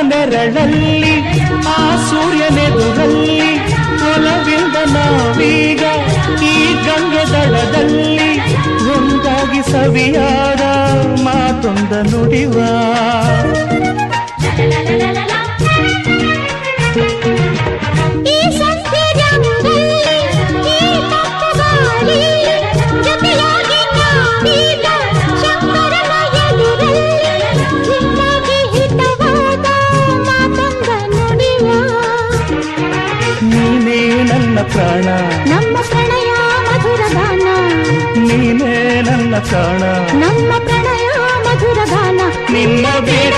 ನೆರಳಲ್ಲಿ ಆ ಸೂರ್ಯನೆದುರಲ್ಲಿ ಒಲವಿಂದ ನಾವೀಗ ಈ ಗಂಗೆ ದಡದಲ್ಲಿ ಒಂದಾಗಿ ಸವಿಯಾದ ಮಾತೊಂದ ನುಡಿವ ನೀನೇ ನನ್ನ ಪ್ರಾಣ ನಮ್ಮ ಪ್ರಣಯ ಮಧುರ ಗಾನ ನೀನೇ ನನ್ನ ಪ್ರಾಣ ನಮ್ಮ ಪ್ರಣಯ ಮಧುರ ಗಾನ ನಿನ್ನ ಬೇಡ